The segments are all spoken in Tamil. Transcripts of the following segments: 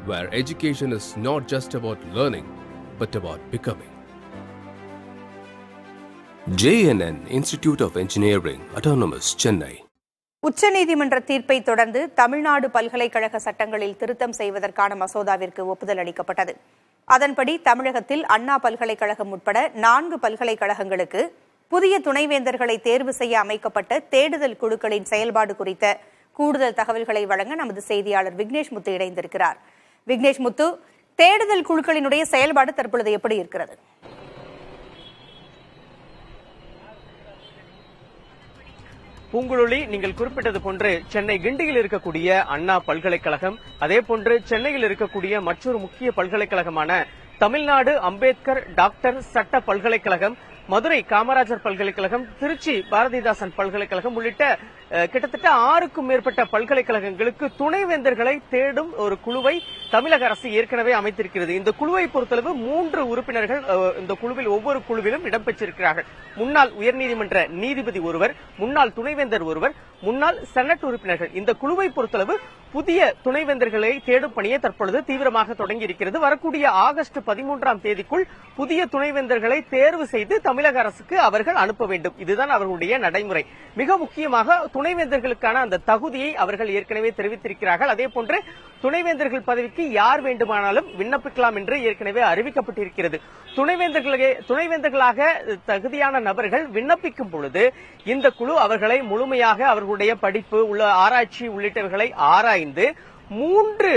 where education is not just about learning, but about becoming. JNN Institute of Engineering, Autonomous, Chennai. உச்சநீதிமன்ற தீர்ப்பை தொடர்ந்து தமிழ்நாடு பல்கலைக்கழக சட்டங்களில் திருத்தம் செய்வதற்கான மசோதாவிற்கு ஒப்புதல் அளிக்கப்பட்டது. அதன்படி தமிழகத்தில் அண்ணா பல்கலைக்கழகம் உட்பட 4 பல்கலைக்கழகங்களுக்கு புதிய துணைவேந்தர்களை தேர்வு செய்ய அமைக்கப்பட்ட தேடுதல் குழுக்களின் செயல்பாடு குறித்த கூடுதல் தகவல்களை வழங்க நமது செய்தியாளர் விக்னேஷ் முத்து இணைந்திருக்கிறார். விக்னேஷ் முத்து, தேடுதல் குழுக்களினுடைய செயல்பாடு தற்பொழுது எப்படி இருக்கிறது? பூங்குழலி, நீங்கள் குறிப்பிட்டது போன்று சென்னை கிண்டியில் இருக்கக்கூடிய அண்ணா பல்கலைக்கழகம், அதே போன்று சென்னையில் இருக்கக்கூடிய மற்றொரு முக்கிய பல்கலைக்கழகமான தமிழ்நாடு அம்பேத்கர் டாக்டர் சட்ட பல்கலைக்கழகம், மதுரை காமராஜர் பல்கலைக்கழகம், திருச்சி பாரதிதாசன் பல்கலைக்கழகம் உள்ளிட்ட கிட்டத்தட்ட 6க்கும் மேற்பட்ட பல்கலைக்கழகங்களுக்கு துணைவேந்தர்களை தேடும் ஒரு குழுவை தமிழக அரசு ஏற்கனவே அமைத்திருக்கிறது. இந்த குழுவை பொறுத்தளவு 3 உறுப்பினர்கள் இந்த குழுவில் ஒவ்வொரு குழுவிலும் இடம்பெற்றிருக்கிறார்கள். முன்னாள் உயர்நீதிமன்ற நீதிபதி ஒருவர், முன்னாள் துணைவேந்தர் ஒருவர், முன்னாள் செனட் உறுப்பினர்கள். இந்த குழுவை பொறுத்தளவு புதிய துணைவேந்தர்களை தேடும் பணியை தற்பொழுது தீவிரமாக தொடங்கி இருக்கிறது. வரக்கூடிய ஆகஸ்ட் 13ஆம் தேதிக்குள் புதிய துணைவேந்தர்களை தேர்வு செய்து தமிழக அரசுக்கு அவர்கள் அனுப்ப வேண்டும். இதுதான் அவர்களுடைய நடைமுறை. மிக முக்கியமாக துணைவேந்தர்களுக்கான அந்த தகுதியை அவர்கள் ஏற்கனவே தெரிவித்திருக்கிறார்கள். அதே போன்று துணைவேந்தர்கள் பதவிக்கு யார் வேண்டுமானாலும் விண்ணப்பிக்கலாம் என்று ஏற்கனவே அறிவிக்கப்பட்டிருக்கிறது. துணைவேந்தர்களாக தகுதியான நபர்கள் விண்ணப்பிக்கும் பொழுது இந்த குழு அவர்களை முழுமையாக அவர்களுடைய படிப்பு உள்ள ஆராய்ச்சி உள்ளிட்டவைகளை ஆராய்ந்து 3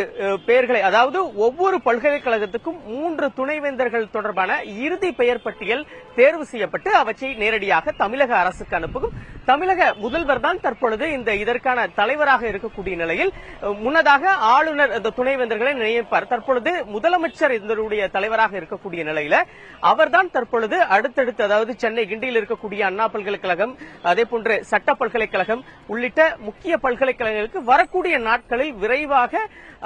பேர்களை, அதாவது ஒவ்வொரு பல்கலைக்கழகத்துக்கும் 3 துணைவேந்தர்கள் தொடர்பான இறுதி பெயர் பட்டியல் தேர்வு செய்யப்பட்டு அவற்றை நேரடியாக தமிழக அரசுக்கு அனுப்பும். தமிழக முதல்வர் தான் தற்பொழுது இதற்கான தலைவராக இருக்கக்கூடிய நிலையில், முன்னதாக ஆளுநர் இந்த துணைவேந்தர்களை நியமிப்பார். தற்பொழுது முதலமைச்சர் இதனுடைய தலைவராக இருக்கக்கூடிய நிலையில அவர்தான் தற்பொழுது அடுத்தடுத்து, அதாவது சென்னை கிண்டியில் இருக்கக்கூடிய அண்ணா பல்கலைக்கழகம், அதே போன்று சட்ட பல்கலைக்கழகம் உள்ளிட்ட முக்கிய பல்கலைக்கழகங்களுக்கு வரக்கூடிய நாட்களில் விரைவாக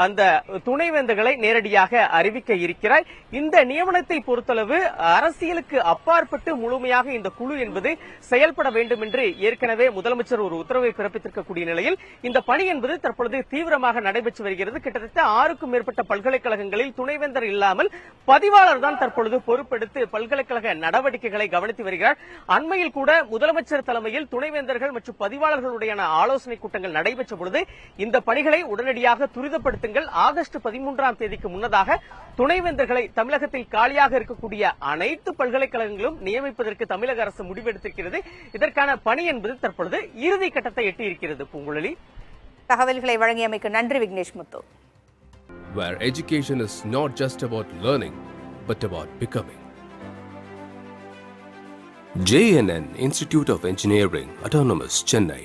அந்த துணைவேந்தர்களை நேரடியாக அறிவிக்க இருக்கிறார். இந்த நியமனத்தை பொறுத்தளவு அரசியலுக்கு அப்பாற்பட்டு முழுமையாக இந்த குழு என்பது செயல்பட வேண்டும் என்று ஏற்கனவே முதலமைச்சர் ஒரு உத்தரவை பிறப்பித்திருக்கக்கூடிய நிலையில் இந்த பணி என்பது தற்பொழுது தீவிரமாக நடைபெற்று வருகிறது. கிட்டத்தட்ட 6க்கும் மேற்பட்ட பல்கலைக்கழகங்களில் துணைவேந்தர் இல்லாமல் பதிவாளர் தான் தற்பொழுது பொறுப்பெடுத்து பல்கலைக்கழக நடவடிக்கைகளை கவனித்து வருகிறார். அண்மையில் கூட முதலமைச்சர் தலைமையில் துணைவேந்தர்கள் மற்றும் பதிவாளர்களுடைய ஆலோசனை கூட்டங்கள் நடைபெற்ற பொழுது இந்த பணிகளை உடனடியாக துரிதப்படுத்துங்கள், ஆகஸ்ட் 13ஆம் தேதிக்கு முன்னதாக துணைவேந்தர்களை தமிழகத்தில் காலியாக இருக்கக்கூடிய அனைத்து பல்கலைக்கழகங்களும் நியமிப்பதற்கு தமிழக அரசு முடிவெடுத்திருக்கிறது. இதற்கான பணி என்பது தற்பொழுது இறுதி கட்டத்தை எட்டியிருக்கிறது. பூங்குழலி, தகவல்களை வழங்கியமைக்கு நன்றி விக்னேஷ் முத்து. Where education is not just about learning, but about becoming. JNN Institute of Engineering, Autonomous, Chennai.